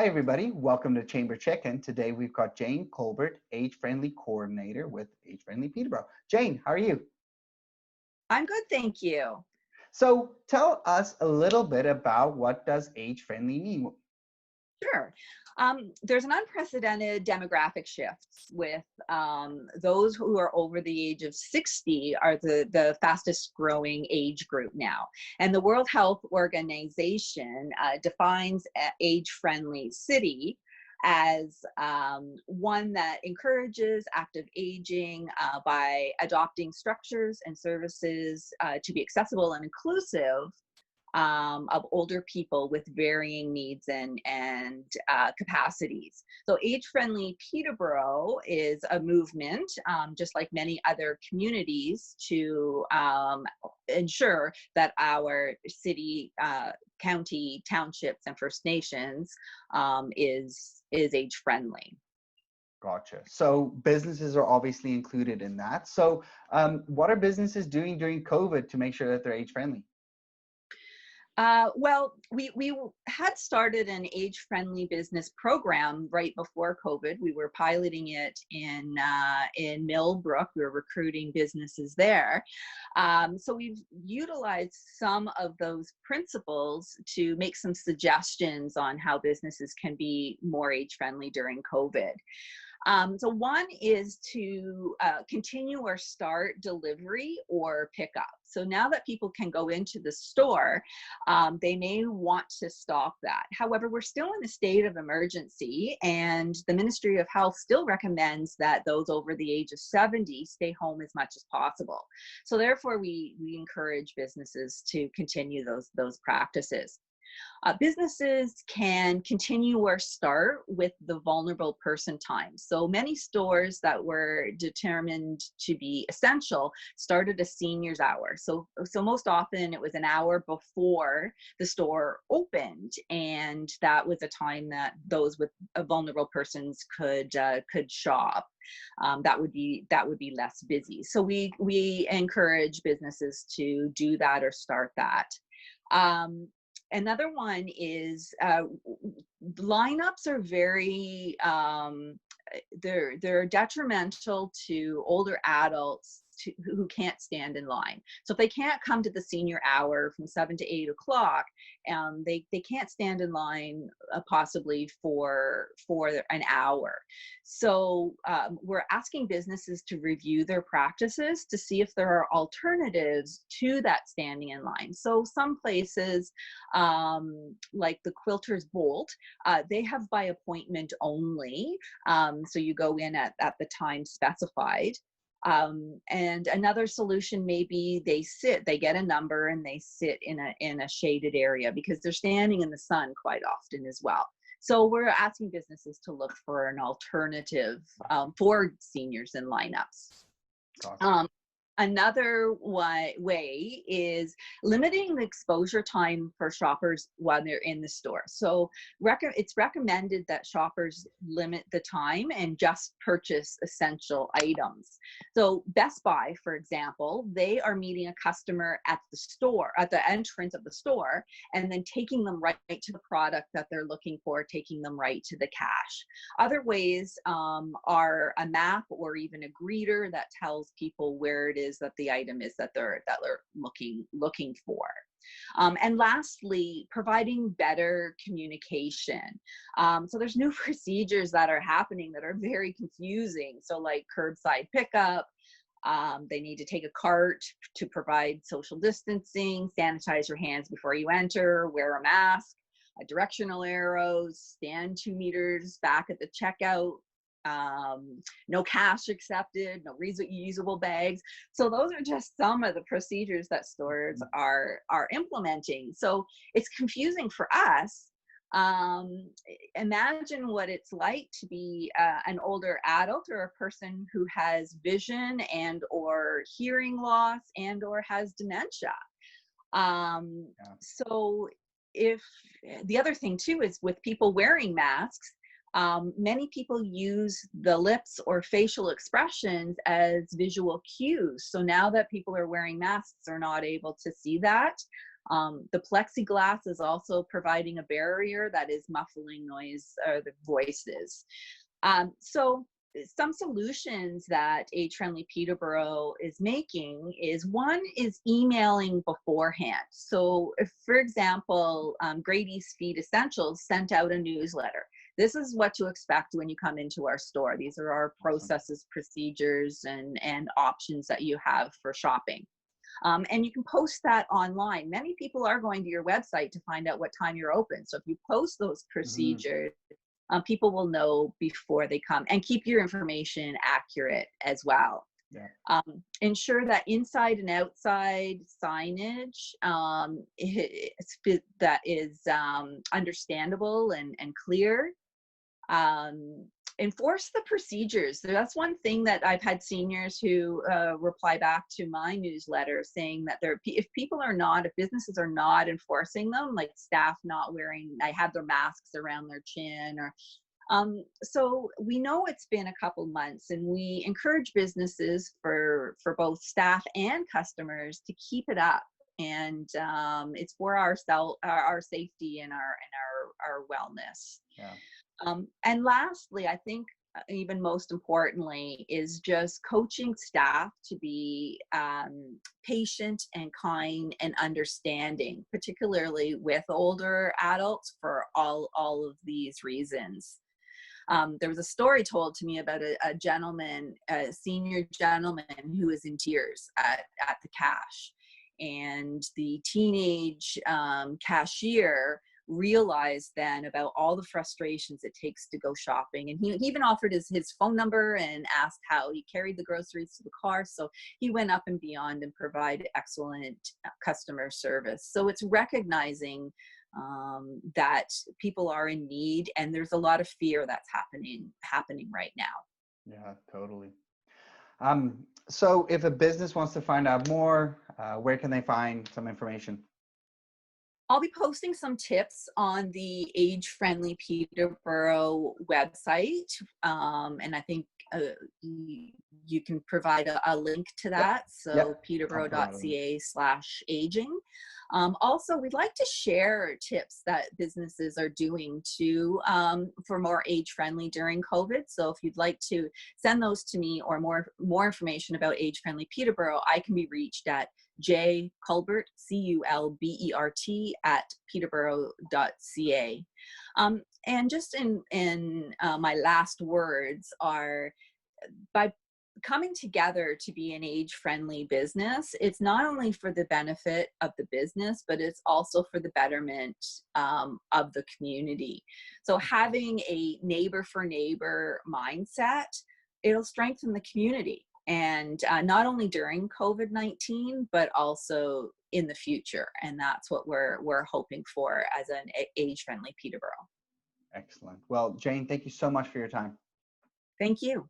Hi, everybody. Welcome to Chamber Check-In. Today we've got Jayne Culbert, Age-Friendly Coordinator with Age-Friendly Peterborough. Jayne, how are you? I'm good, thank you. So tell us a little bit about what does age-friendly mean? Sure. There's an unprecedented demographic shifts with those who are over the age of 60 are the fastest growing age group now. And the World Health Organization defines age-friendly city as one that encourages active aging by adopting structures and services to be accessible and inclusive of older people with varying needs and capacities. So age-friendly Peterborough is a movement, just like many other communities, to ensure that our city, county, townships, and First Nations is age-friendly. Gotcha. So businesses are obviously included in that. So what are businesses doing during COVID to make sure that they're age-friendly? Well, we had started an age-friendly business program right before COVID. We were piloting it in Millbrook. We were recruiting businesses there. So we've utilized some of those principles to make some suggestions on how businesses can be more age-friendly during COVID. So one is to continue or start delivery or pickup. So now that people can go into the store, they may want to stop that. However, we're still in a state of emergency, and the Ministry of Health still recommends that those over the age of 70 stay home as much as possible. So therefore, we encourage businesses to continue those practices. Businesses can continue or start with the vulnerable person time. So many stores that were determined to be essential started a seniors hour. So most often it was an hour before the store opened, and that was a time that those with vulnerable persons could shop. That would be less busy. So we encourage businesses to do that or start that. Another one is lineups are very they're detrimental to older adults who can't stand in line. So if they can't come to the senior hour from 7 to 8 o'clock, they can't stand in line possibly for an hour. So we're asking businesses to review their practices to see if there are alternatives to that standing in line. So some places, like the Quilter's Bolt, they have by appointment only. So you go in at the time specified. And another solution may be they get a number and they sit in a shaded area because they're standing in the sun quite often as well. So we're asking businesses to look for an alternative for seniors in lineups. Another way is limiting the exposure time for shoppers while they're in the store. So it's recommended that shoppers limit the time and just purchase essential items. So Best Buy, for example, they are meeting a customer at the store, at the entrance of the store, and then taking them right to the product that they're looking for, taking them right to the cash. Other ways are a map or even a greeter that tells people where it is that the item is that they're looking for. And lastly, providing better communication. So there's new procedures that are happening that are very confusing. So like curbside pickup, they need to take a cart to provide social distancing, sanitize your hands before you enter, wear a mask, directional arrows, stand 2 meters back at the checkout, no cash accepted, no reusable bags. So those are just some of the procedures that stores are implementing. So it's confusing for us. Imagine what it's like to be an older adult or a person who has vision and or hearing loss and or has dementia. So if the other thing too is with people wearing masks, many people use the lips or facial expressions as visual cues. So now that people are wearing masks, they're not able to see that. The plexiglass is also providing a barrier that is muffling noise or the voices. So some solutions that Age Friendly Peterborough is making is, one is emailing beforehand. So if, for example, Great East Feed Essentials sent out a newsletter. This is what to expect when you come into our store. These are our Awesome. processes, procedures, and options that you have for shopping. And you can post that online. Many people are going to your website to find out what time you're open. So if you post those Hmm. procedures, people will know before they come, and keep your information accurate as well. Yeah. Ensure that inside and outside signage that is understandable and clear. um, Enforce the procedures. So that's one thing that I've had seniors who reply back to my newsletter saying that if people are not, if businesses are not enforcing them, like staff not wearing, I have their masks around their chin, or so we know it's been a couple months, and we encourage businesses for both staff and customers to keep it up. And it's for our safety and our wellness. Yeah. And lastly, I think even most importantly is just coaching staff to be patient and kind and understanding, particularly with older adults, for all of these reasons. There was a story told to me about a gentleman, a senior gentleman, who was in tears at the cash. And the teenage cashier realized then about all the frustrations it takes to go shopping. And he even offered his phone number and asked how he carried the groceries to the car. So he went up and beyond and provided excellent customer service. So it's recognizing that people are in need, and there's a lot of fear that's happening right now. Yeah, totally. So if a business wants to find out more, where can they find some information? I'll be posting some tips on the Age Friendly Peterborough website, and I think you can provide a link to Yep. that. So Yep. I'll provide a link. peterborough.ca/aging. Also, we'd like to share tips that businesses are doing for more age friendly during COVID. So if you'd like to send those to me, or more information about Age Friendly Peterborough, I can be reached at Culbert, Culbert @peterborough.ca. And just in my last words are, by coming together to be an age-friendly business, it's not only for the benefit of the business, but it's also for the betterment of the community. So having a neighbor for neighbor mindset, it'll strengthen the community. And not only during COVID-19, but also in the future. And that's what we're hoping for as an age-friendly Peterborough. Excellent. Well, Jayne, thank you so much for your time. Thank you.